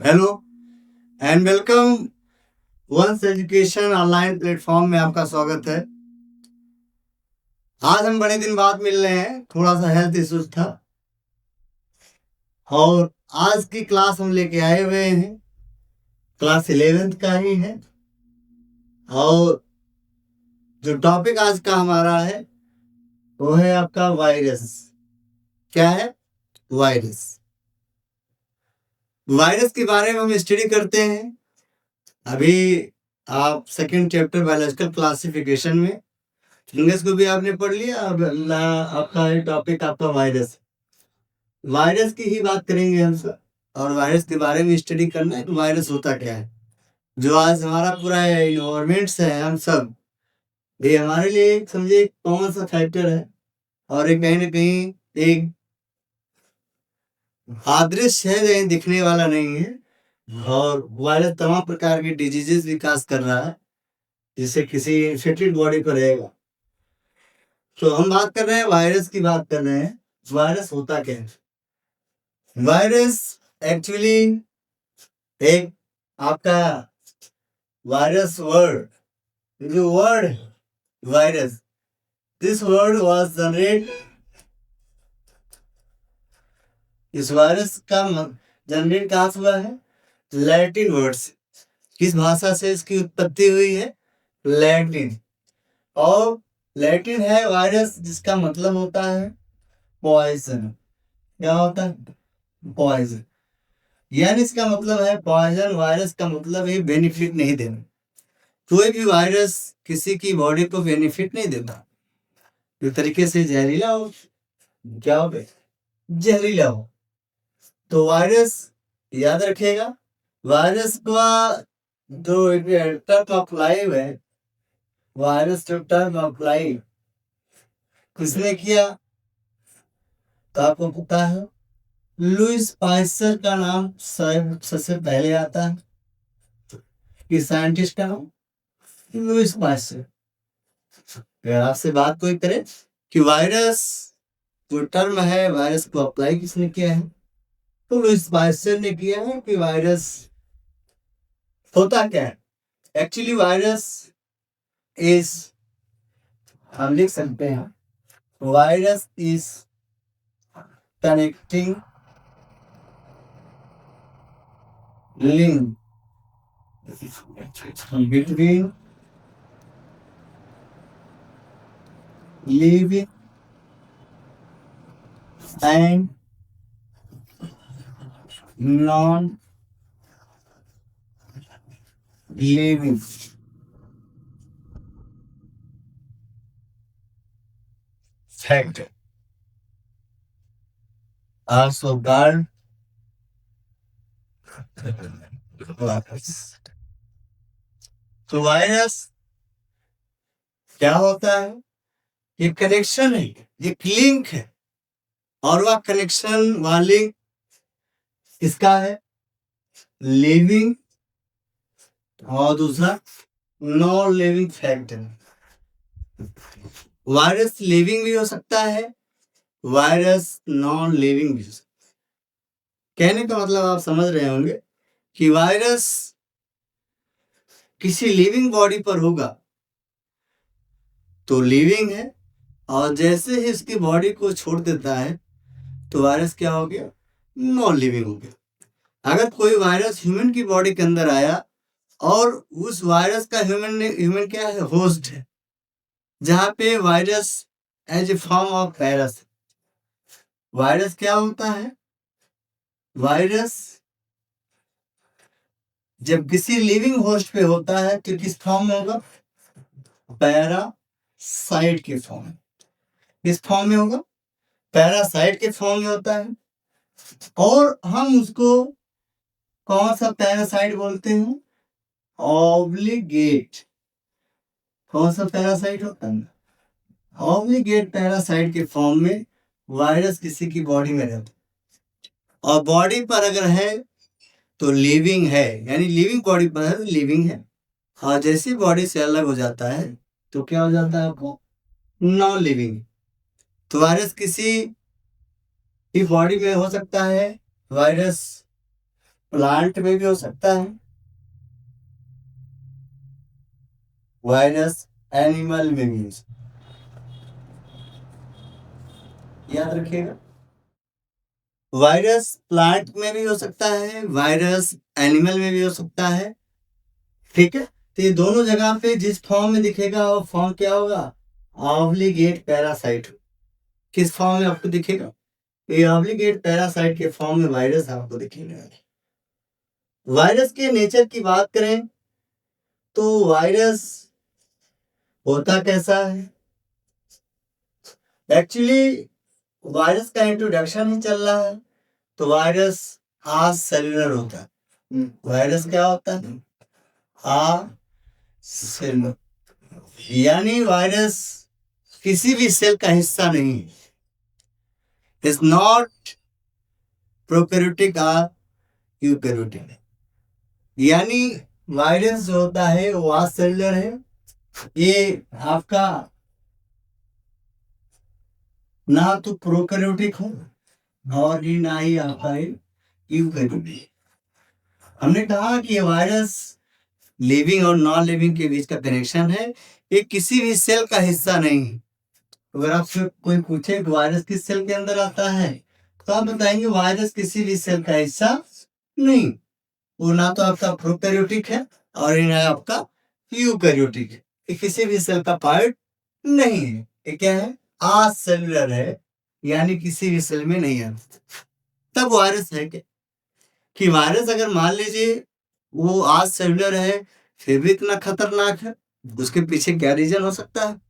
Hello and welcome once education online platform में आपका स्वागत है। आज हम बड़े दिन बाद मिल रहे हैं, थोड़ा सा हेल्थ इश्यूज था और आज की क्लास हम लेके आए हुए हैं, क्लास 11th का ही है। और जो टॉपिक आज का हमारा है वो है आपका वायरस। क्या है? वायरस। वायरस के बारे में हम स्टडी करते हैं। अभी आप सेकंड चैप्टर बायोलॉजिकल क्लासिफिकेशन में इंग्लिश को भी आपने पढ़ लिया। अब आपका टॉपिक आपका वायरस। वायरस की ही बात करेंगे हम सब, और वायरस के बारे में स्टडी करना है कि वायरस होता क्या है। जो आज हमारा पूरा इन्वायरमेंट्स है, हम सब ये हमारे लिए एक समझे कौन सा फैक्टर है, और एक कहीं ना कहीं एक अदृश्य है, कहीं दिखने वाला नहीं है। और वायरस तमाम प्रकार के डिजीजेस विकास कर रहा है जिससे किसी इन्फेक्टेड बॉडी को रहेगा। तो हम बात कर रहे हैं, वायरस की बात कर रहे हैं। वायरस होता क्या है? वायरस एक्चुअली एक आपका वायरस वर्ड, जो word virus, this word was generate, इस वायरस का जनरेट कहाँ से हुआ है? लैटिन वर्ड से। किस भाषा से इसकी उत्पत्ति हुई है? लैटिन। और लैटिन है वायरस, जिसका मतलब होता है पॉइजन। क्या होता है? पॉइजन। यानी इसका मतलब है पॉइजन। वायरस का मतलब है बेनिफिट नहीं देना। कोई भी वायरस किसी की बॉडी को बेनिफिट नहीं देता। एक तरीके से जहरीला हो। क्या हो? जहरीला हो। तो वायरस याद रखिएगा, वायरस का जो टर्म ऑफ लाइफ है, वायरस जो टर्म ऑफ लाइफ किसने किया तो आपको पता है, लुइस पास्चर का नाम सबसे पहले आता है। किस साइंटिस्ट का नाम? Louis Pasteur. अगर आपसे बात कोई करे कि वायरस जो टर्म है, वायरस को अप्लाई किसने किया है, तो लुइस पास्चर ने किया है कि वायरस होता क्या है। एक्चुअली वायरस इज, हम लिख सकते हैं, virus is connecting link between living and non living factor, also called virus. तो वायरस क्या होता है? ये कनेक्शन है, ये लिंक है। और वह कनेक्शन, वह लिंक किसका है? लिविंग और दूसरा non living factor. Virus living भी हो सकता है, वायरस नॉन लिविंग भी हो सकता है। कहने का मतलब आप समझ रहे होंगे कि वायरस किसी लिविंग बॉडी पर होगा तो लिविंग है, और जैसे ही उसकी बॉडी को छोड़ देता है तो वायरस क्या हो गया? नॉन लिविंग हो गया। अगर कोई वायरस ह्यूमन की बॉडी के अंदर आया और उस वायरस का ह्यूमन क्या है? होस्ट है, जहां पे virus as a form of virus. Virus क्या होता है? वायरस जब किसी लिविंग होस्ट पे होता है तो किस फॉर्म में होगा? पैरासाइट के फॉर्म में। किस फॉर्म में होगा? पैरासाइट के फॉर्म में होता है। और हम उसको कौन सा पैरासाइट बोलते हैं? ऑब्लिगेट। कौन सा पैरासाइट होता है? ऑब्लिगेट पैरासाइट के फॉर्म में वायरस किसी की बॉडी में रहता है। और बॉडी पर अगर है तो लिविंग है, यानी लिविंग बॉडी पर है तो लिविंग है। और जैसे बॉडी से अलग हो जाता है तो क्या हो जाता है आपको? Non living. तो वायरस किसी की बॉडी में हो सकता है, वायरस प्लांट में भी हो सकता है, वायरस एनिमल में भी हो सकता है। याद रखिएगा, वायरस प्लांट में भी हो सकता है, वायरस एनिमल में भी हो सकता है। ठीक है, तो ये दोनों जगह पे जिस फॉर्म में दिखेगा वो फॉर्म क्या होगा, ऑब्लिगेट पैरासाइट। किस फॉर्म में आपको दिखेगा, ये ऑब्लिगेट पैरासाइट के फॉर्म में वायरस आपको दिखेगा। वायरस के नेचर की बात करें तो वायरस होता कैसा है, एक्चुअली वायरस का इंट्रोडक्शन ही चल रहा है, तो वायरस आ सेलुलर होता है। वायरस क्या होता है, आ सेलुलर, यानी वायरस किसी भी सेल का हिस्सा नहीं, इज नॉट प्रोकैरियोटिक और यूकैरियोटिक। यानी वायरस जो होता है वो आ सेलुलर है, ये आपका ना तो प्रोकैरियोटिक हो और ही ना ही आपका यूकैरियोटिक। हमने कहा कि ये वायरस लिविंग और नॉन लिविंग के बीच का कनेक्शन है, ये किसी भी सेल का हिस्सा नहीं। अगर आपसे कोई पूछे कि वायरस किस सेल के अंदर आता है, तो आप बताएंगे वायरस किसी भी सेल का हिस्सा नहीं, वो ना तो आपका प्रोकैरियोटिक है और ना आपका यूकैरियोटिक है, ये किसी भी सेल का पार्ट नहीं है। ये क्या है, आसेलुलर है, यानी किसी भी सेल में नहीं आता। तब वायरस है क्या, कि वायरस अगर मान लीजिए वो आज सेलुलर है फिर भी इतना खतरनाक है, उसके पीछे क्या रीजन हो सकता है।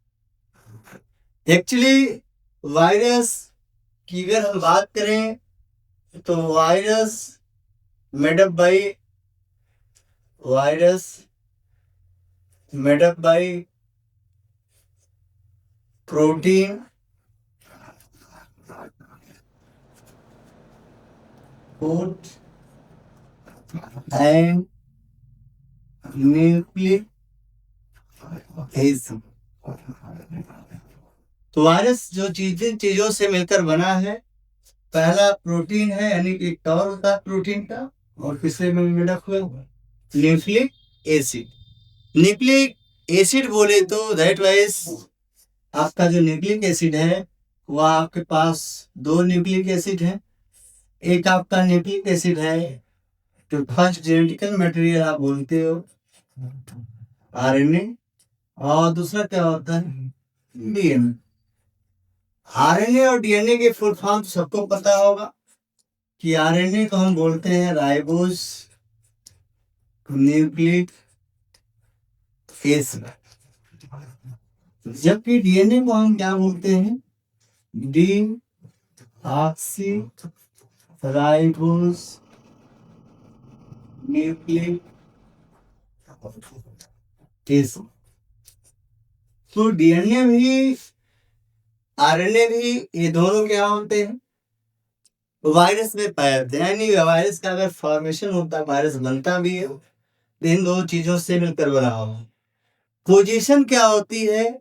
एक्चुअली वायरस की अगर हम बात करें तो virus made up by protein coat and nucleic acid. तो वायरस जो चीजों से मिलकर बना है, पहला प्रोटीन है, यानी कि टॉर होता है प्रोटीन का, और किससे मेडअप हुआ, न्यूक्लिक एसिड। न्यूक्लिक एसिड बोले तो दैट वाइज आपका जो न्यूक्लिक एसिड है वह आपके पास दो न्यूक्लिक एसिड है। एक आपका न्यूक्लिक एसिड है तो फर्स्ट जेनेटिकल मटेरियल आप बोलते हो आरएनए, और दूसरा क्या होता है, डीएनए। आरएनए और डीएनए के फुल फॉर्म सबको पता होगा कि आरएनए को हम बोलते हैं राइबोस न्यूक्लिक एसिड, जबकि डीएनए को हम क्या बोलते हैं, D oxy ribose nucleic acid. तो डीएनए भी आरएनए भी ये दोनों क्या होते हैं, वायरस में पाए जाते हैं। यानी वायरस का अगर फॉर्मेशन होता है, वायरस बनता भी है, इन दो चीजों से मिलकर बना हुआ। पोजीशन क्या होती है,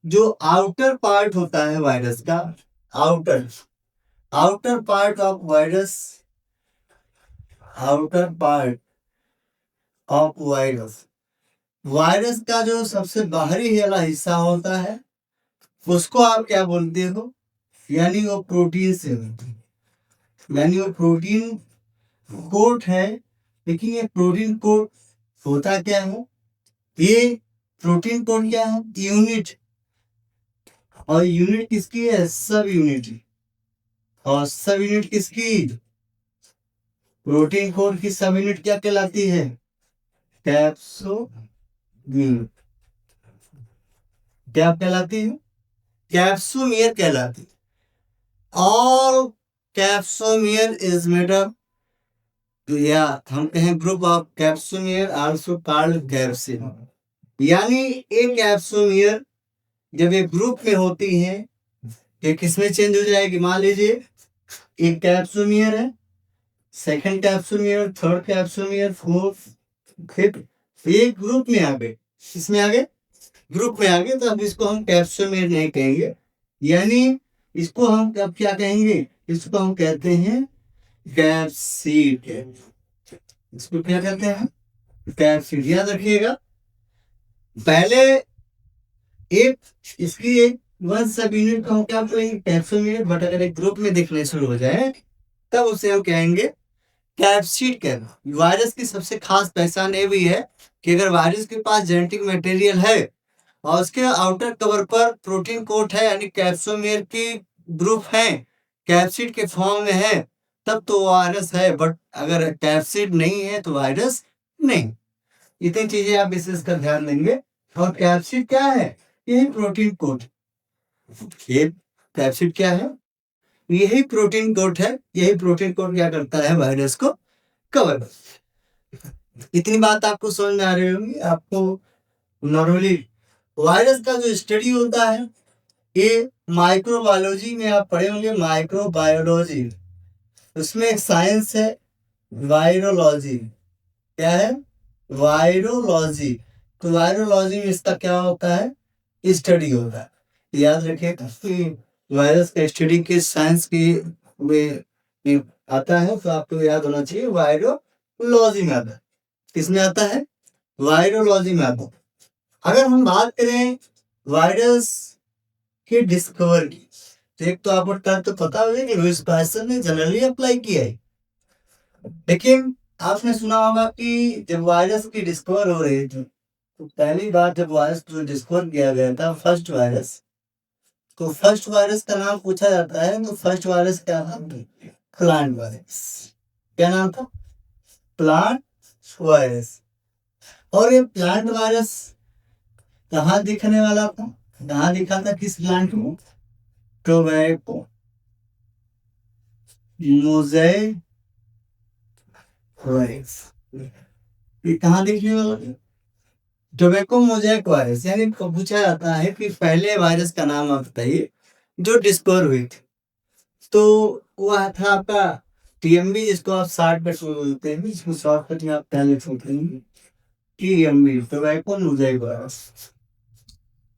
जो आउटर पार्ट होता है वायरस का, outer part of virus, virus का जो सबसे बाहरी वाला हिस्सा होता है उसको आप क्या बोलते हो, यानी वो प्रोटीन से होती है, यानी वो प्रोटीन कोट है। लेकिन ये प्रोटीन कोट होता क्या है, ये प्रोटीन कोट क्या है, यूनिट, और यूनिट किसकी है, सब यूनिट, और सब यूनिट किसकी, प्रोटीन कोड की सब यूनिट क्या कहलाती है, कैप्सोमियर। क्या कहलाती है, कैप्सोमियर कहलाती है। All capsomere is made up, या हम कहें group of capsomere also called capsid. यानी एक कैप्सोमियर जब एक ग्रुप में होती है ये किसमें चेंज हो जाएगी, मान लीजिए एक कैप्सोमियर है, second capsomere, third capsomere, fourth, fifth, एक ग्रुप में आ गए, इसमें आ गए, ग्रुप में आ गए, तो अब इसको हम कैप्सोमियर नहीं कहेंगे, यानी इसको हम अब क्या कहेंगे, इसको हम कहते हैं कैप्सीड। इसको क्या कहते हैं? कैप्सिड। याद रखिएगा, पहले एक इसकी एक वन सब यूनिट को हम क्या बोलेंगे? Capsule unit. बट अगर एक ग्रुप में दिखने शुरू हो जाए तब उसे हम कहेंगे कैप्सिड कहना। वायरस की सबसे खास पहचान ये भी है कि अगर वायरस के पास जेनेटिक मटेरियल है और उसके आउटर कवर पर प्रोटीन कोट है, यानी कैप्सोमेर की ग्रुप है, कैप्सिड के फॉर्म में है, तब तो वायरस है। बट अगर कैप्सिड नहीं है तो वायरस नहीं। इतनी चीजें आप विशेष कर ध्यान देंगे। और कैप्सिड क्या है? यही प्रोटीन कोट। ये कैप्सिड क्या है? यही प्रोटीन कोट है। यही प्रोटीन कोट क्या करता है? वायरस को कवर। इतनी बात आपको समझ में आ रही होगी। आपको नॉर्मली वायरस का जो स्टडी होता है ये माइक्रोबायोलॉजी में आप पढ़े होंगे। माइक्रोबायोलॉजी, उसमें एक साइंस है वायरोलॉजी। क्या है? वायरोलॉजी। तो वायरोलॉजी में इसका क्या होता है? स्टडी होता है। याद रखिएगा कि वायरस का स्टडी के साइंस की में आता है, तो आपको याद होना चाहिए वायरोलॉजी में आता है। किसमें आता है? वायरोलॉजी में आता है। अगर हम बात करें वायरस के डिस्कवर की, तो एक तो आपको टर्म तो पता होगा कि लुईस पैस्चर ने जनरली अप्लाई किया है। लेकिन आपने सुना होगा कि जब वायरस की डिस्कवर हो रही थी, तो पहली बार जब वायरस को डिस्कवर किया गया था, फर्स्ट वायरस, तो फर्स्ट वायरस का नाम पूछा जाता है, तो फर्स्ट वायरस क्या था? Plant virus. क्या नाम था? Plant virus. और ये प्लांट वायरस कहाँ दिखने वाला था? कहाँ दिखा था? किस प्लांट को? Tobacco mosaic virus. ये कहाँ दिखने वाला था? Tobacco mosaic virus. यानी पूछा जाता है कि पहले वायरस का नाम आप बताइए जो डिस्कवर हुई थी। तो वह था आपका टीएमबी, जिसको आप शॉर्टकट में बोलते हैं, इसको शॉर्टकट में आप पहले सुनते हैं टीएमबी, टोबैको मोज़ेक वायरस।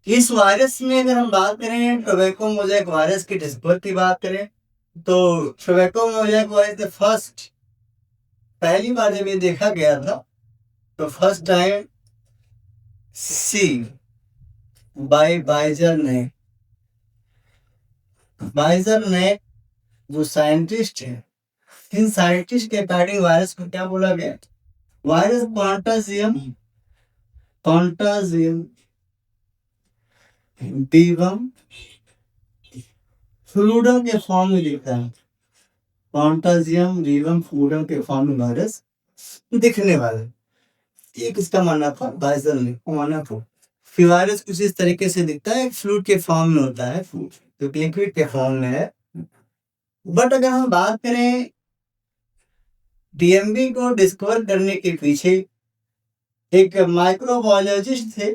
इस वायरस में अगर हम बात करें, टोबैको मोज़ेक वायरस की डिस्कवर की बात करें, तो टोबैको मोज़ेक वायरस फर्स्ट, पहली बार जब ये देखा गया था, तो फर्स्ट टाइम सी बाय बाइजर ने जो साइंटिस्ट है, इन साइंटिस्ट के अकॉर्डिंग वायरस को क्या बोला गया? वायरस कॉन्टाजियम बीवम फ्लूडम के फॉर्म में दिखता है। कॉन्टाजियम बीवम फ्लूडम के फॉर्म में वायरस दिखने वाला है। एक इसका मानना था, बाइजर ने माना था कि वायरस कुछ इस तरीके से दिखता है, फ्लूइड के फॉर्म में होता है, तो लिक्विड के फॉर्म में है। बट अगर हम बात करें डीएमबी को डिस्कवर करने के पीछे एक माइक्रोबायोलॉजिस्ट थे,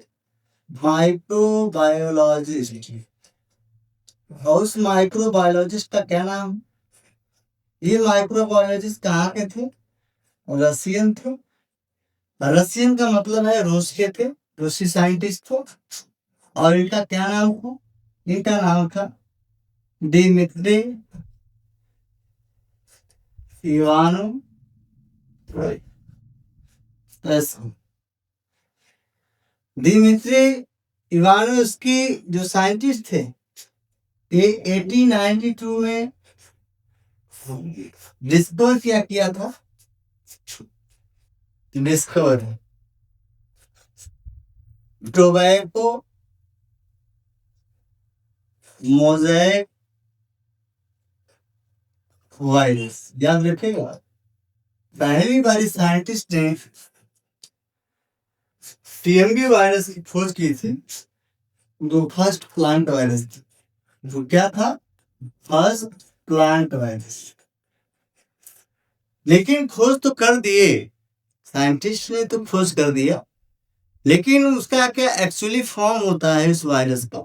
माइक्रोबायोलॉजिस्ट। उस माइक्रोबायोलॉजिस्ट का क्या नाम? ये माइक्रोबायोलॉजिस्ट कहाँ के थे? रशियन थे। रशियन का मतलब है रूस के थे, रूसी साइंटिस्ट थे। और इनका क्या नाम था? इनका नाम था डिमित्री इवानोव। डिमित्री इवानोव की जो साइंटिस्ट थे, ये 1892 में डिस्कवर किया था। Discover tobacco mosaic virus. याद रखेगा, पहली बार साइंटिस्ट ने टीएमबी वायरस की खोज की थी, जो फर्स्ट प्लांट वायरस थी। जो क्या था? First plant virus. लेकिन खोज तो कर दिए, साइंटिस्ट ने तो खोज कर दिया, लेकिन उसका क्या एक्चुअली फॉर्म होता है इस वायरस का?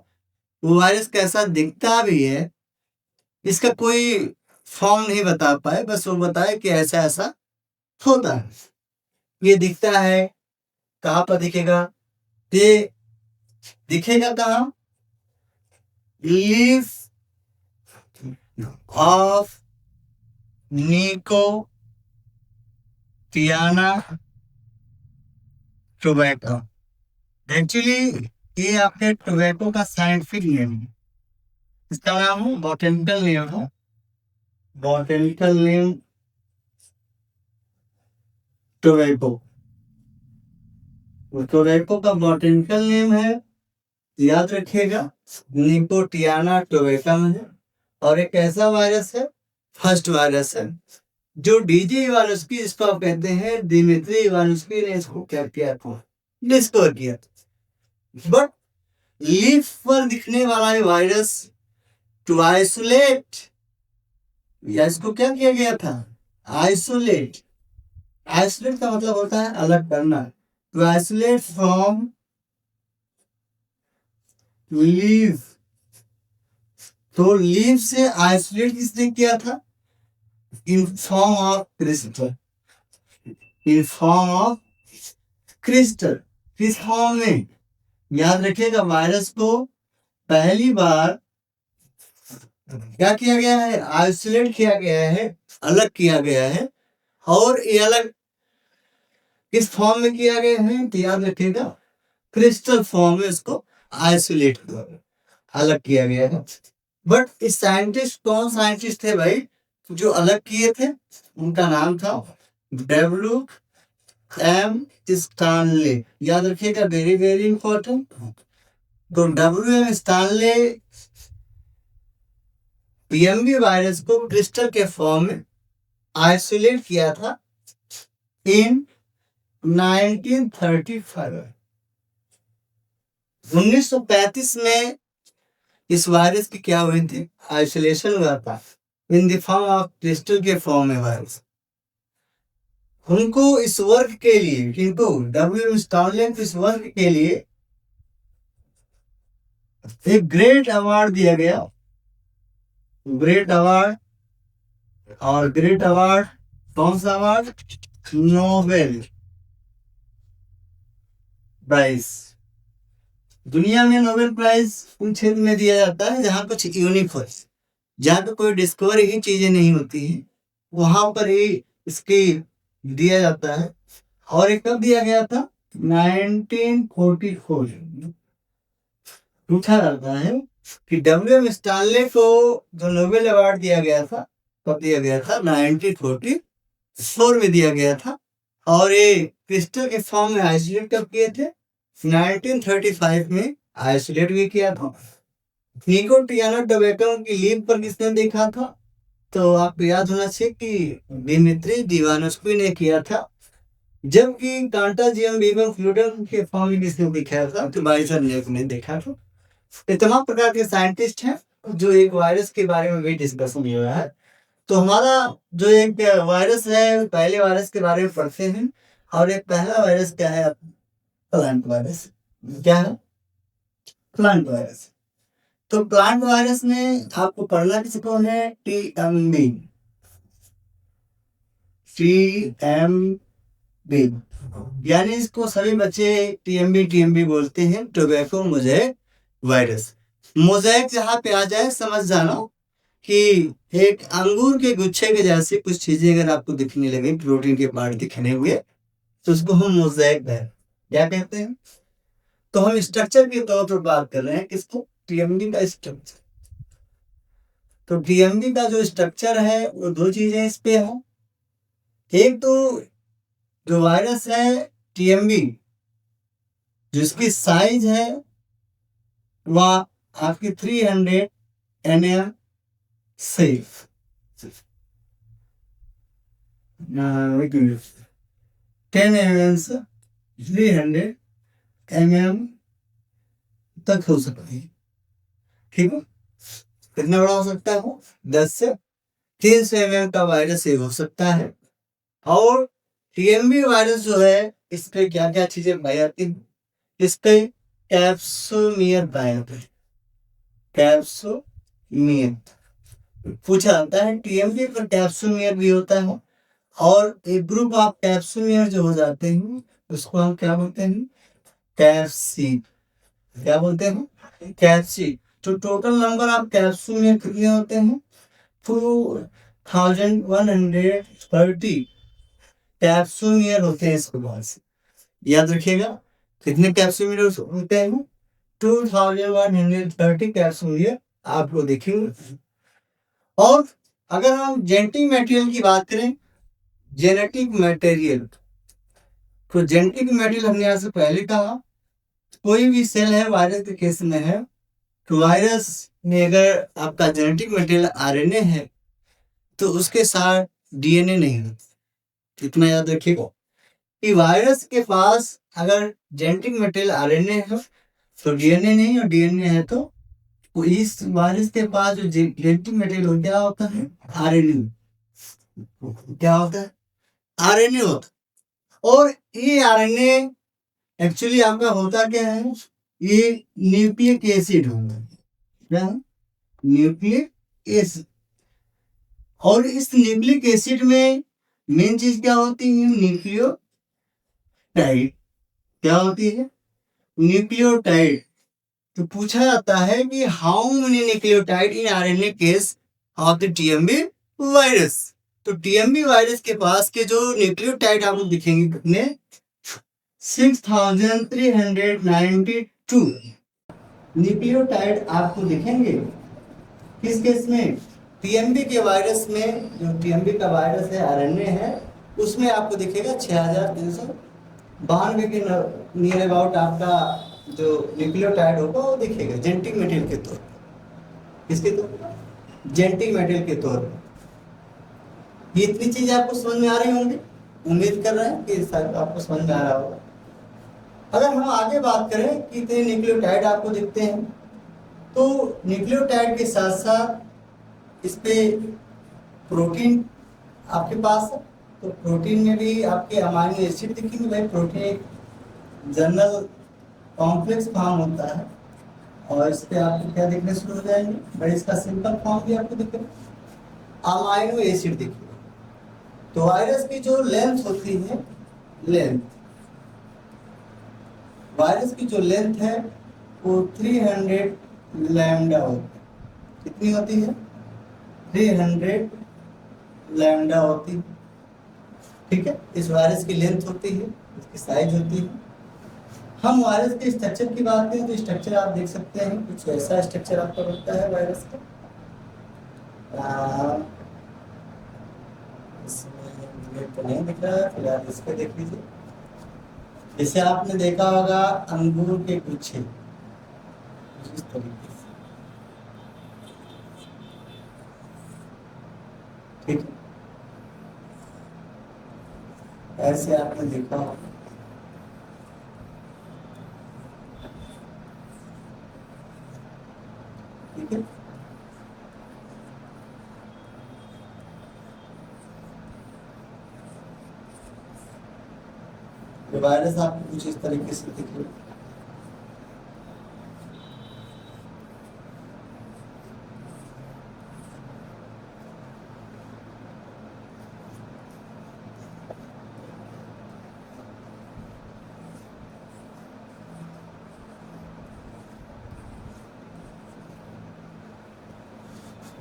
वो वायरस कैसा दिखता भी है, इसका कोई फॉर्म नहीं बता पाए। बस वो बताए कि ऐसा ऐसा होता है। ये दिखता है, कहाँ पर दिखेगा? ये दिखेगा कहाँ? Leaf of Tiana tobacco. Actually ये आपके टोबैको का साइंटिफिक नेम है। इसका नाम है बॉटेनिकल नेम है, बॉटेनिकल नेम टोबैको। टोबैको का बॉटेनिकल नेम है, याद रखिएगा, निकोटियाना टोबैकम है। और एक ऐसा वायरस है, फर्स्ट वायरस है, जो डीजे इवानोस्की इसको आप कहते हैं, दिमित्री इवानोस्की ने इसको क्या किया था, डिस्कवर किया था। बट लीफ पर दिखने वाला ये वायरस टू आइसोलेट, या इसको क्या किया गया था, आइसोलेट। आइसोलेट का मतलब होता है अलग करना, टू आइसोलेट फ्रॉम लीफ। तो लीफ से आइसोलेट किसने किया था, in form of crystal, in form of crystal. किस फॉर्म में, याद रखिएगा, वायरस को पहली बार क्या किया गया है, आइसोलेट किया गया है, अलग किया गया है। और ये अलग किस फॉर्म में किया गया है, तो याद रखिएगा, क्रिस्टल फॉर्म में इसको आइसोलेट अलग किया गया है। बट इस साइंटिस्ट, कौन साइंटिस्ट थे भाई जो अलग किए थे, उनका नाम था W.M. स्टानले। याद रखिएगा, वेरी वेरी इंपॉर्टेंट। तो W.M. स्टानले टीएमबी वायरस को क्रिस्टल के फॉर्म में आइसोलेट किया था इन 1935। 1935 में इस वायरस की क्या हुई थी, आइसोलेशन हुआ था in the form of crystal के फॉर्म में वायरस। उनको इस वर्क के लिए, किंतु W.M. स्टानले को इस वर्क के लिए एक ग्रेट अवार्ड दिया गया, ग्रेट अवार्ड। और ग्रेट अवार्ड कौन सा अवार्ड, नोबेल प्राइज। दुनिया में नोबेल प्राइज उन क्षेत्र में दिया जाता है जहां कुछ यूनिक हो, जहां पे कोई डिस्कवर ही चीजें नहीं होती हैं, वहां पर ही इसकी दिया जाता है। और एक कब दिया गया था, 1944। पूछा जाता है कि W.M. स्टानले को जो नोबेल अवार्ड दिया गया था, कब दिया गया था, 1944 में दिया गया था। और ये क्रिस्टल के फॉर्म में आइसोलेट कब किए थे, 1935 में आइसोलेट भी किया था। निकोटियाना टोबैको की लीफ पर किसने देखा था, तो आपको याद होना चाहिए कि दिमित्री इवानोस्की ने किया था। जबकि कांटा जीएम बीबम फ्लूडन के फॉर्म में किसने दिखाया था, तो बाइसन ने देखा था। ये तमाम प्रकार के साइंटिस्ट हैं जो एक वायरस के बारे में भी डिस्कशन हुआ है। तो हमारा जो एक वायरस है, पहले वायरस के बारे में पढ़ते हैं। और एक पहला वायरस क्या है, प्लांट वायरस। क्या है, प्लांट वायरस। तो प्लांट वायरस में आपको पढ़ना किसको है, टीएमबी, टीएमबी, यानी इसको सभी बच्चे टीएमबी बोलते हैं, टोबैको मोज़ेक वायरस। मोज़ेक जहाँ पे आ जाए समझ जाना कि एक अंगूर के गुच्छे के जैसे कुछ चीजें अगर आपको दिखने लगे, प्रोटीन के पार्ट दिखने हुए, तो उसको हम मोज़ेक है क्या कहते हैं। तो हम स्ट्रक्चर के तौर पर बात कर रहे हैं किसको, टीएमबी का स्ट्रक्चर। तो टीएमबी का जो स्ट्रक्चर है वो दो चीजें इस पे है। एक तो जो वायरस है टीएमबी, जिसकी साइज है वह आपकी 300 nm सेफ, 10 mm से 300 mm तक हो सकती है। ठीक है, कितना बड़ा हो सकता है, 10 से 300 mm का वायरस ये हो सकता है। और टीएमबी वायरस जो है, इस पे क्या क्या चीजें पाई जाती है, इस पे कैप्सोमियर पाया जाता है, कैप्सोमियर। पूछा जाता है टीएमबी पर कैप्सोमियर भी होता है। और एक ग्रुप ऑफ कैप्सोमियर जो हो जाते हैं उसको हम क्या बोलते हैं, कैप्सिड। क्या बोलते हैं, कैप्सिड। तो टोटल नंबर ऑफ कैप्सोमियर कितने होते हैं, 2130 कैप्सुमियर होते हैं इसके बाद से, याद रखिएगा। कितने कैप्सुमियर होते हैं? 2130 कैप्सुमियर आपको दिखेंगे। और अगर हम जेनेटिक मटेरियल की बात करें, जेनेटिक मटेरियल, तो जेनेटिक मटेरियल हमने यहाँ से पहले कहा, कोई भी सेल है वायरस के केस में है, तो वायरस में अगर आपका जेनेटिक मटेरियल आरएनए है तो उसके साथ डीएनए नहीं होता। इतना याद रखिएगा कि वायरस के पास अगर जेनेटिक मटेरियल आरएनए है तो डीएनए नहीं, और डीएनए है तो इस वायरस के पास जो जेनेटिक मटेरियल क्या होता है? आरएनए। क्या होता है? आरएनए होता है। और ये आरएनए एक्चुअली आपका होता क्या है? ये न्यूक्लिक एसिड होता है। क्या? Nucleic acid. और इस न्यूक्लिक एसिड में मेन चीज क्या होती है? न्यूक्लियोटाइड। क्या होती है? न्यूक्लियोटाइड। तो पूछा जाता है कि how many nucleotide in RNA case of the TMB virus. तो टीएमबी वायरस के पास के जो न्यूक्लियोटाइड आपको दिखेंगे कितने? 6392 न्यूक्लियोटाइड आपको दिखेंगे। किस केस में? टीएमबी के वायरस में। जो टीएमबी का वायरस है, आरएनए है, उसमें आपको दिखेगा 6392 के नियर अबाउट आपका जो न्यूक्लियोटाइड होगा वो दिखेगा जेनेटिक मटेरियल के तौर पर। किसके तौर पर? जेनेटिक मटेरियल के तौर पर। ये इतनी चीजें आपको समझ में आ रही होंगी, उम्मीद कर रहे हैं कि आपको समझ में आ रहा होगा। अगर हम आगे बात करें कि इतने न्यूक्लियोटाइड आपको दिखते हैं, तो न्यूक्लियोटाइड के साथ साथ इस पे प्रोटीन आपके पास है। तो प्रोटीन में भी आपके अमाइनो एसिड दिखेंगे। भाई प्रोटीन एक जनरल कॉम्प्लेक्स फॉर्म होता है, और इस पे आपको क्या दिखने शुरू हो जाएंगे? भाई इसका सिंपल फॉर्म भी आपको दिखेगा, अमाइनो एसिड दिखेगा। तो वायरस की जो लेंथ होती है, वायरस की जो लेंथ है वो 300 लैम्डा होती है। कितनी होती है? 300 लैम्डा होती है। ठीक है, इस वायरस की लेंथ होती है, इसकी साइज होती है। हम वायरस के स्ट्रक्चर की बात करें तो स्ट्रक्चर आप देख सकते हैं, कुछ ऐसा स्ट्रक्चर आपको बनता है वायरस का। इसमें तो नहीं दिख रहा है, फिलहाल इस पे देख लीजिए। जैसे आपने देखा होगा अंगूर के गुच्छे, इस तरीके से। ठीक है, ऐसे आपने देखा होगा। ठीक है, ये वायरस आपको कुछ इस तरीके से दिखेगा।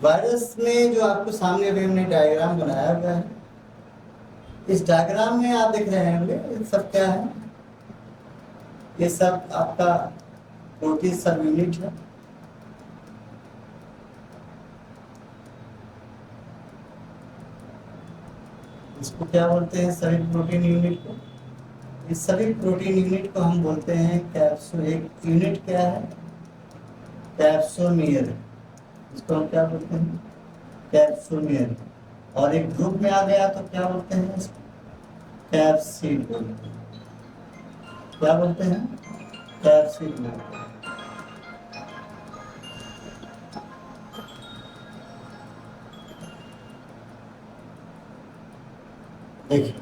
वायरस में जो आपको सामने अभी हमने डायग्राम बनाया हुआ है, इस डायग्राम में आप देख रहे होंगे ये सब क्या है? ये सब आपका प्रोटीन सब यूनिट है। इसको क्या बोलते हैं? सभी प्रोटीन यूनिट को। इस सभी प्रोटीन यूनिट को हम बोलते हैं कैप्सूल। एक यूनिट क्या है? कैप्सोमियर। इसको हम क्या बोलते हैं? कैप्सोमियर। और एक ग्रुप में आ गया तो क्या बोलते हैं इसको? कैप्सिड। क्या बोलते हैं? कैप्सिड। देखिए,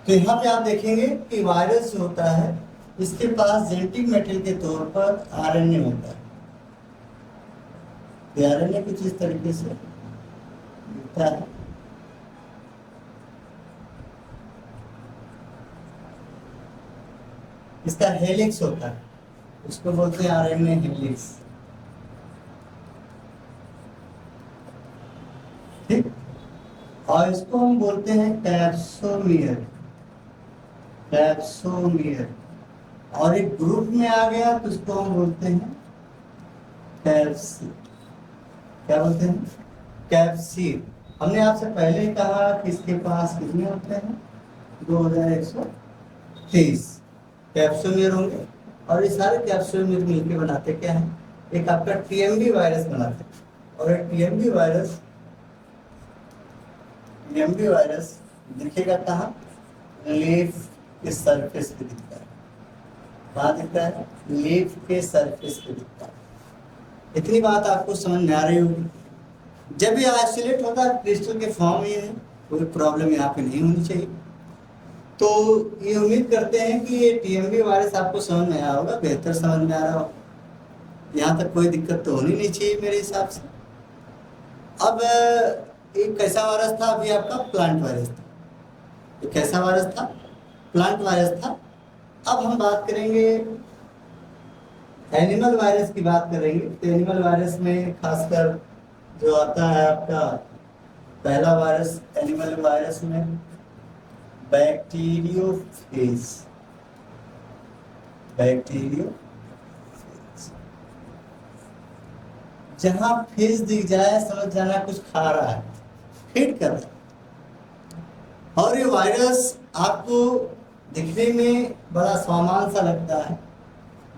तो यहाँ पे आप देखेंगे कि वायरस जो होता है इसके पास जेनेटिक मटेरियल के तौर पर आरएनए होता है। आरएनए कुछ इस तरीके से दिखता है। इसका हेलिक्स होता है। उसको बोलते हैं आरएनए हेलिक्स। ठीक, और इसको हम बोलते हैं कैप्सोमियर। कैप्सोमियर, और एक ग्रुप में आ गया तो इसको हम बोलते हैं कैप्सिड। क्या बोलते हैं? कैप्सिड। हमने आपसे पहले ही कहा कि इसके पास कितने होते हैं? 2123 कैप्सोमियर होंगे, और ये सारे कैप्सोमियर मिलकर बनाते क्या है? एक आपका टीएमबी वायरस बनाते हैं। और एक टीएमबी वायरस दिखेगा कहाँ? लीफ के सरफेस पे दिखता है। कहाँ दिखता है? लीफ के सरफेस पे दिखता है। इतनी बात आपको समझ में आ रही होगी। जब ये आइसोलेट होता है क्रिस्टल के फॉर्म में है, कोई प्रॉब्लम यहाँ पे नहीं होनी चाहिए। तो ये उम्मीद करते हैं कि ये टीएमबी वायरस आपको समझ में आया होगा, बेहतर समझ में आ रहा होगा। यहाँ तक कोई दिक्कत तो होनी नहीं चाहिए मेरे हिसाब से। अब एक कैसा वायरस था? अभी आपका प्लांट वायरस था। ये कैसा वायरस था? प्लांट वायरस था। अब हम बात करेंगे एनिमल वायरस की बात करेंगे। तो एनिमल वायरस में खासकर जो आता है आपका पहला वायरस एनिमल वायरस में बैक्टीरियोफेज। जहां फेज दिख जाए समझ जाना कुछ खा रहा है, फीड कर रहा है। और ये वायरस आपको दिखने में बड़ा सामान सा लगता है,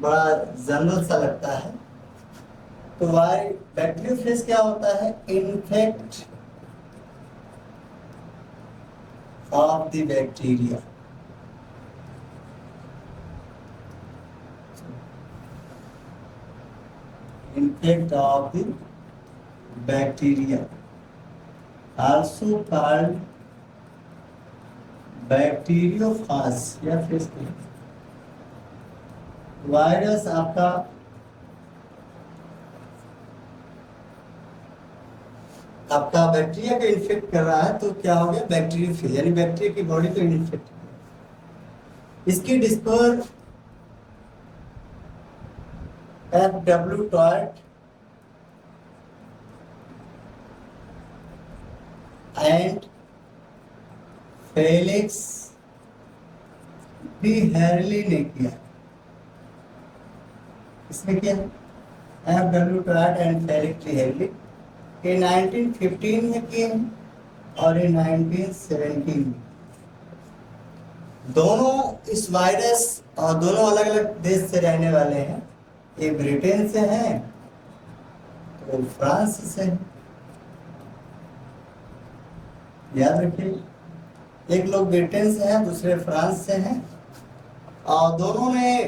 बड़ा जनरल सा लगता है। तो बैक्टीरियोफेज क्या होता है? Infect of the bacteria. Infect of the bacteria, also called bacteriophage या फेज। वायरस आपका बैक्टीरिया को इन्फेक्ट कर रहा है, तो क्या हो गया? बैक्टीरियोफेज, यानी बैक्टीरिया की बॉडी को इन्फेक्ट कर। इसकी डिस्पर FW टॉयट एंड फेलिक्स बी हेरली ने किया। इसमें क्या? FW टॉयट एंड फेलिक्स बी हेरली ये 1915 में किए और ये 1917 में। दोनों इस वायरस और दोनों अलग अलग देश से रहने वाले हैं। ये ब्रिटेन से हैं तो फ्रांस से हैं। याद रखिए, एक लोग ब्रिटेन से हैं, दूसरे फ्रांस से हैं, और दोनों ने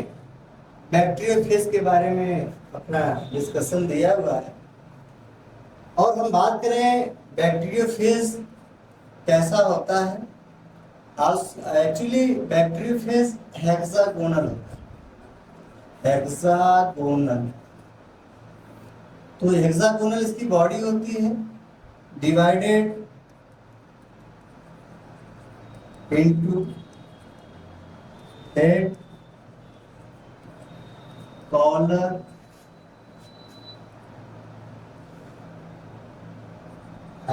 बैक्टीरियोफेज के बारे में अपना डिस्कशन दिया हुआ है। और हम बात करें बैक्टीरियोफेज कैसा होता है। एक्चुअली बैक्टीरियोफेज हेक्सागोनल होता है। हेक्सागोनल, तो हेक्सागोनल इसकी बॉडी होती है, divided into head, collar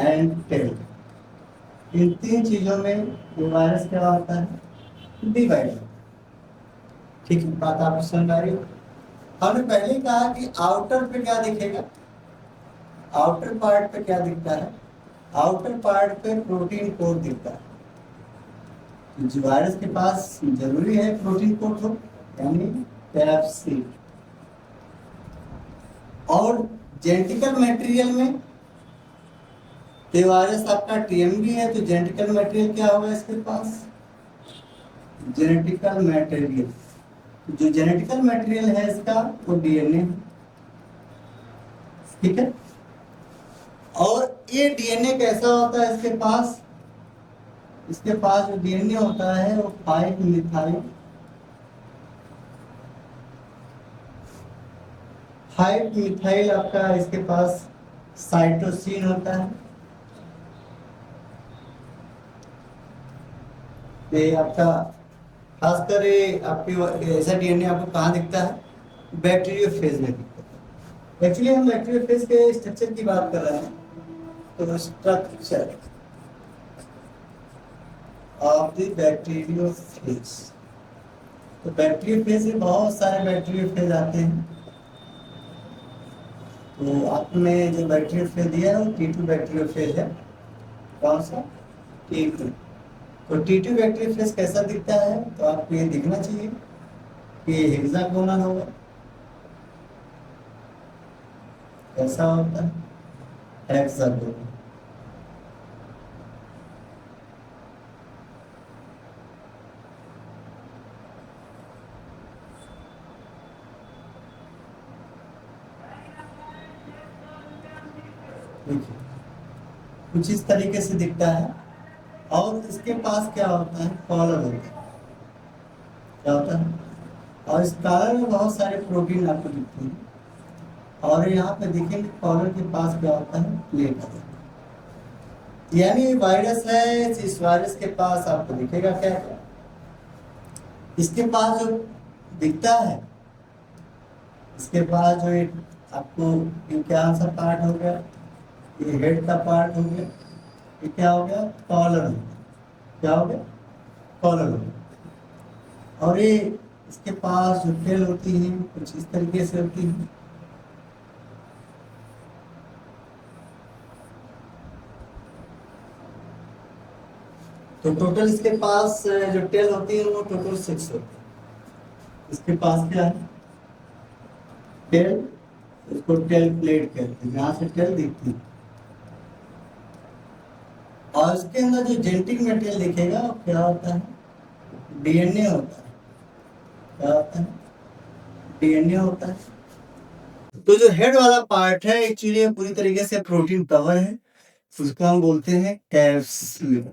and tail। इन तीन चीजों में ये वायरस क्या होता है? डिवाइड। ठीक है, बात आपको समझ आ रही हो? हमने पहले ही कहा कि आउटर पे क्या दिखेगा? आउटर पार्ट पे क्या दिखता है? आउटर पार्ट पे प्रोटीन कोट दिखता है। जो वायरस के पास जरूरी है प्रोटीन कोट हो, यानी कैप्सिड। और जेनेटिकल मटेरियल में ये वायरस आपका टीएमबी है, तो जेनेटिकल मटेरियल क्या होगा इसके पास? जेनेटिकल मटेरियल, जो जेनेटिकल मटेरियल है इसका वो डीएनए। ठीक है, और ये डीएनए कैसा होता है इसके पास? इसके पास जो डीएनए होता है वो 5 मिथाइल आपका इसके पास साइटोसिन होता है। ये आपका खासकर ये आपकी ऐसा डीएनए आपको कहाँ दिखता है? बैक्टीरियोफेज में दिक्कत है। एक्चुअली हम बैक्टीरियोफेज के स्ट्रक्चर की बात कर रहे हैं, तो स्ट्रक्चर ऑफ द बैक्टीरियोफेज, तो बैक्टीरियोफेज में बहुत सारे बैक्टीरियोफेज आते हैं। तो आपने जो बैक्टीरियोफेज दिया है वो T2 बैक्टीरियोफेज है। कौन सा? T2। तो T2 बैक्टीरियोफेज कैसा दिखता है? तो आपको ये दिखना चाहिए कि ये हेक्सागोनल होगा। कैसा होता है? हेक्सागोनल। देखिए कुछ इस तरीके से दिखता है, और इसके पास क्या होता है? कॉलर होता है। क्या होता है? और इस कॉलर में बहुत सारे प्रोटीन आपको दिखते हैं, और यहाँ पे देखेंगे कॉलर के पास क्या होता है? प्लेट होता है। यानी वायरस है, इस वायरस के पास आपको दिखेगा क्या क्या? इसके पास जो दिखता है, इसके पास जो एक आपको ये क्या सा पार्ट हो गया, ये हेड का पार्ट हो गया, ये क्या हो गया? कॉलर हो गया। क्या हो गया? कॉलर हो गया। और ये इसके पास जो टेल होती है कुछ इस तरीके से होती है। तो टोटल इसके पास जो टेल होती है वो टोटल 6 होती है। इसके पास क्या है? टेल। इसको टेल प्लेट कहते हैं, जहाँ से टेल दिखती है। और इसके अंदर जो जेनेटिक मटेरियल दिखेगा वो क्या होता है? डीएनए होता है। क्या होता है? डीएनए होता है। तो जो हेड वाला पार्ट है एक्चुअली पूरी तरीके से प्रोटीन कवर है, उसको हम बोलते हैं कैप्सूल।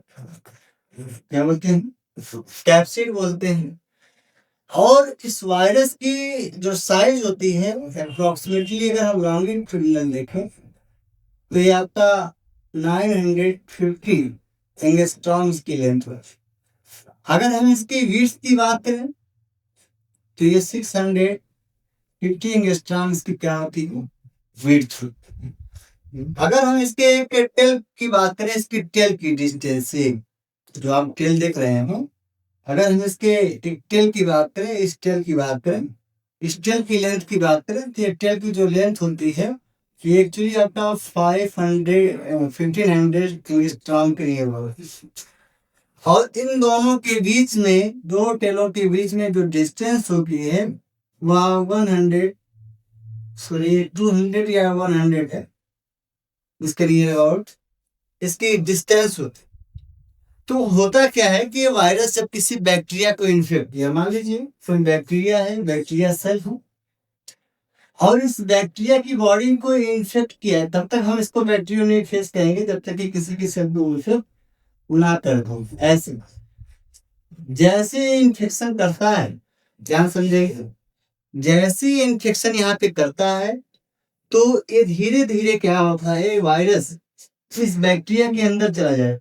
क्या बोलते हैं? कैप्सिड बोलते हैं। और इस वायरस की जो साइज होती है अप्रोक्सीमेटली, अगर हम लॉन्गिट्यूडिनल देखें तो ये आपका 950 एंगस्ट्रॉम्स की लेंथ है। अगर हम इसकी विड्थ की बात करें तो ये 650 एंगस्ट्रॉम्स की क्या होती है? विड्थ। अगर हम इसके टेल की बात करें, इसकी टेल की डिस्टेंस से, जो आप टेल देख रहे हैं, अगर हम इसके टेल की बात करें, इस टेल की बात करें, इस टेल की लेंथ की बात करें, तो ये टेल की जो लेंथ होती है ये एक्चुअली आपका 1500 एंगस्ट्रॉम के नियर होगा। और इन दोनों के बीच में, दो टेलों के बीच में जो डिस्टेंस होती है वह 200 या 100 है, इसके नियर अबाउट इसकी डिस्टेंस होती है। तो होता क्या है कि ये वायरस जब किसी बैक्टीरिया को इन्फेक्ट किया, मान लीजिए कोई बैक्टीरिया है, बैक्टीरिया सेल है, और इस बैक्टीरिया की बॉडी को इन्फेक्ट किया है, तब तक हम इसको बैक्टीरियोफेज कहेंगे जब तक कि किसी की सेल को इन्फेक्ट ना कर दो। ऐसे जैसे इन्फेक्शन करता है, ध्यान समझिए, जैसे इन्फेक्शन यहाँ पे करता है तो ये धीरे धीरे क्या होता है, वायरस इस बैक्टीरिया के अंदर चला जाए।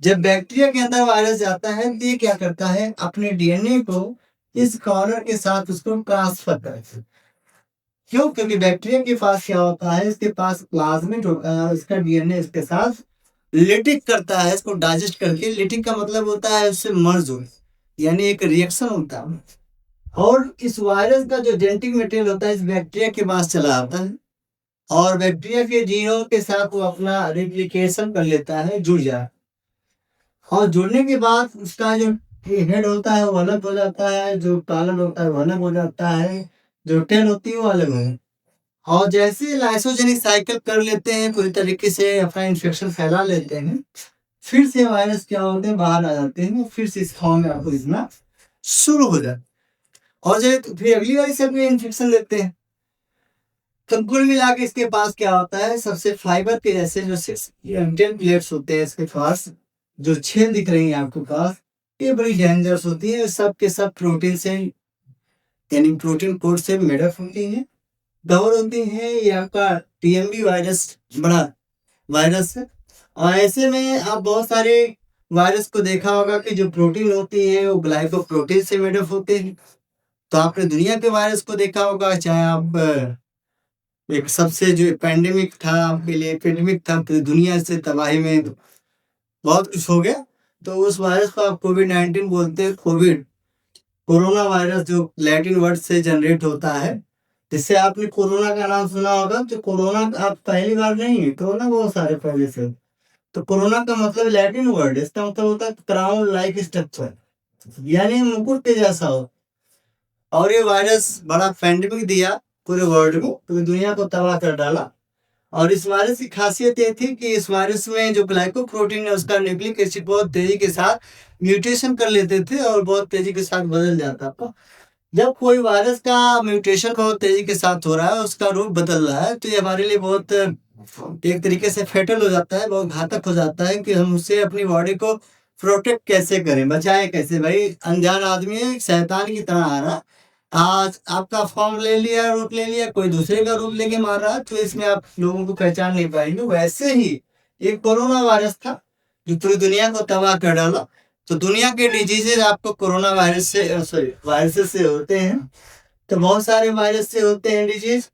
जब बैक्टीरिया के अंदर वायरस जाता है तो ये क्या करता है, अपने डीएनए को इस कॉर्नर के साथ उसको ट्रांसफर करता है। क्यों? क्योंकि बैक्टीरिया के पास क्या होता है, इसके पास प्लाज्मिड होता है, इसका डीएनए इसके साथ लिटिक करता है, इसको डाइजेस्ट करके। लिटिक का मतलब होता है उससे मर्ज हो, यानी एक रिएक्शन होता है। और इस वायरस का जो जेनेटिक मटेरियल होता है इस बैक्टीरिया के पास चला आता है, और बैक्टीरिया के जीनों के साथ वो अपना रेप्लिकेशन कर लेता है, जुड़ जाए। और जुड़ने के बाद उसका जो हेड होता है वो अलग हो जाता है, जो पालन होता है वो अलग हो जाता है, जो टेल होती है वो अलग हो। और जैसे लाइसोजेनिक साइकिल कर लेते हैं, पूरी तरीके से अपना इन्फेक्शन फैला लेते हैं, फिर से वायरस क्या होते हैं, बाहर आ जाते हैं, फिर से इस फॉर्म में आपको दिखना शुरू हो जाता है। और जब फिर अगली बार से अपने इन्फेक्शन लेते हैं, तो कुल मिला के इसके पास क्या होता है, सबसे फाइबर के जैसे जो 10 प्लेट्स होते हैं इसके पास, जो छेद दिख रही है आपके पास, ये बड़ी डेंजरस होती है। सब के सब प्रोटीन से, यानी प्रोटीन कोड से मेडअप होती है, कवर होती है। ये आपका टीएमबी वायरस बड़ा वायरस है। और ऐसे में आप बहुत सारे वायरस को देखा होगा कि जो प्रोटीन होती है वो ग्लाइकोप्रोटीन से मेडअप होते हैं। तो आपने दुनिया के वायरस को देखा होगा, चाहे आप एक सबसे जो पैंडेमिक था आपके लिए, एपिडेमिक था, पूरी दुनिया से तबाही में बहुत कुछ हो गया। तो उस वायरस को आप कोविड-19 बोलते हैं। कोरोना वायरस जो लैटिन वर्ड से जनरेट होता है, जिससे आपने कोरोना का नाम सुना होगा। तो कोरोना आप पहली बार नहीं है, कोरोना बहुत सारे पहले से। तो कोरोना का मतलब लैटिन वर्ड, इसका मतलब होता है क्राउन लाइक स्ट्रक्चर, यानी मुकुट के जैसा हो। और ये वायरस बड़ा पैंडेमिक दिया पूरे वर्ल्ड को, पूरी दुनिया को तबाह कर डाला। और इस वायरस की खासियत ये थी कि इस वायरस में जो ग्लाइकोप्रोटीन है उसका न्यूक्लिक एसिड बहुत तेजी के साथ म्यूटेशन कर लेते थे और बहुत तेजी के साथ बदल जाता था। जब कोई वायरस का म्यूटेशन बहुत तेजी के साथ हो रहा है, उसका रूप बदल रहा है, तो ये हमारे लिए बहुत एक तरीके से फेटल हो जाता है, बहुत घातक हो जाता है कि हम उससे अपनी बॉडी को प्रोटेक्ट कैसे करें, बचाएं कैसे। भाई अनजान आदमी है, शैतान की तरह आ रहा, आज आपका फॉर्म ले लिया, रूप ले लिया, कोई दूसरे का रूप लेके मार रहा है, तो इसमें आप लोगों को पहचान नहीं पाएंगे। वैसे ही एक कोरोना वायरस था जो पूरी दुनिया को तबाह कर डाला। तो दुनिया के डिजीजेज आपको कोरोना वायरस से सॉरी वायरसेस से होते हैं। तो बहुत सारे वायरस से होते हैं डिजीज।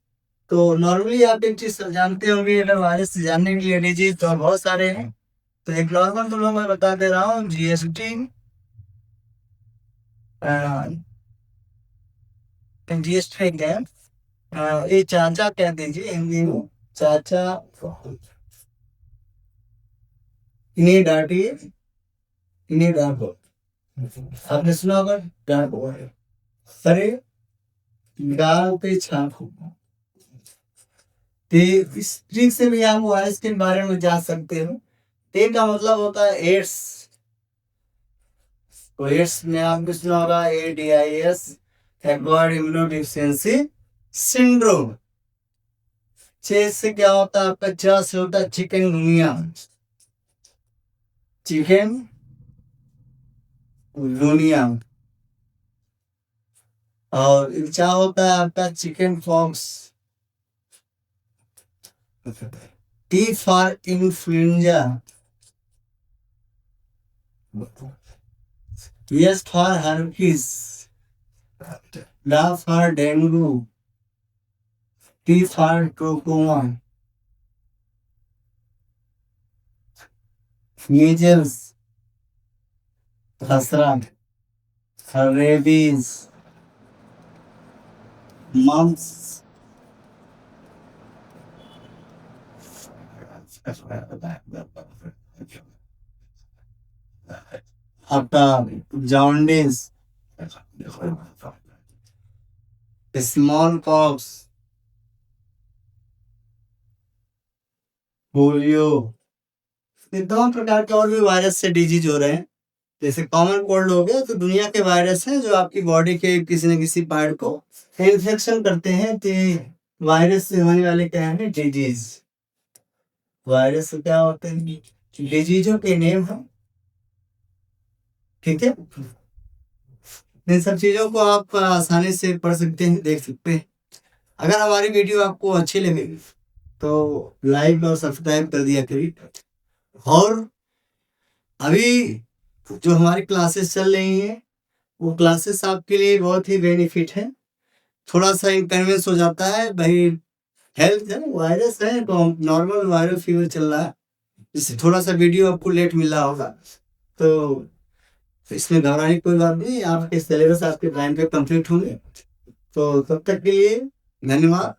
तो नॉर्मली आप एक चीज जानते होंगे, अगर वायरस से जानने के लिए डिजीज तो बहुत सारे हैं। तो एक नॉर्मल तुम लोग मैं बता दे रहा हूँ, जीएसटी, जीएसटी क्या ये चाचा कह दीजिए हिंदी में, चाचा, इन्हें डांटिए, इन्हें डांटो। आपने सुना होगा डांटो, अरे गाल पे छापो। तो इस ट्रिक से भी आप वायरस के बारे में जान सकते हो। टे का मतलब होता है एड्स। तो एड्स में आपने सुना होगा एडीआईएस, एक्वायर्ड इम्यूनोडेफिशिएंसी सिंड्रोम। चेस से क्या होता है आपका, चा से होता है चिकनगुनिया, चिकन गुनिया। और चा होता है आपका chicken pox, T for influenza, S for herpes, D for dengue, T for trachoma, measles, खसरा, रेबीज, मम्स, आपका जॉन्डिस, स्मॉल पॉक्स, पोलियो। ये दोनों प्रकार के और भी वायरस से डिजीज हो रहे हैं। जैसे कॉमन कोल्ड हो गया, तो दुनिया के वायरस हैं जो आपकी बॉडी के किसी न किसी पार्ट को इन्फेक्शन करते हैं। तो वायरस से होने वाले क्या है डिजीज। वायरस से क्या होते हैं, डिजीजों के नेम है, ठीक है। इन सब चीजों को आप आसानी से पढ़ सकते हैं, देख सकते हैं। अगर हमारी वीडियो आपको अच्छी लगे तो लाइक और सब्सक्राइब कर दिया करिए। और अभी जो हमारी क्लासेस चल रही हैं, वो क्लासेस आपके लिए बहुत ही बेनिफिट है। थोड़ा सा इनकन्वीनियंस हो जाता है भाई, हेल्थ है, वायरस है, तो नॉर्मल वायरल फीवर चल रहा है, जिससे थोड़ा सा वीडियो आपको लेट मिल रहा होगा। तो इसमें घबराने की कोई बात नहीं, आपके सिलेबस आपके टाइम पे कंप्लीट होंगे। तो तब तक के लिए धन्यवाद।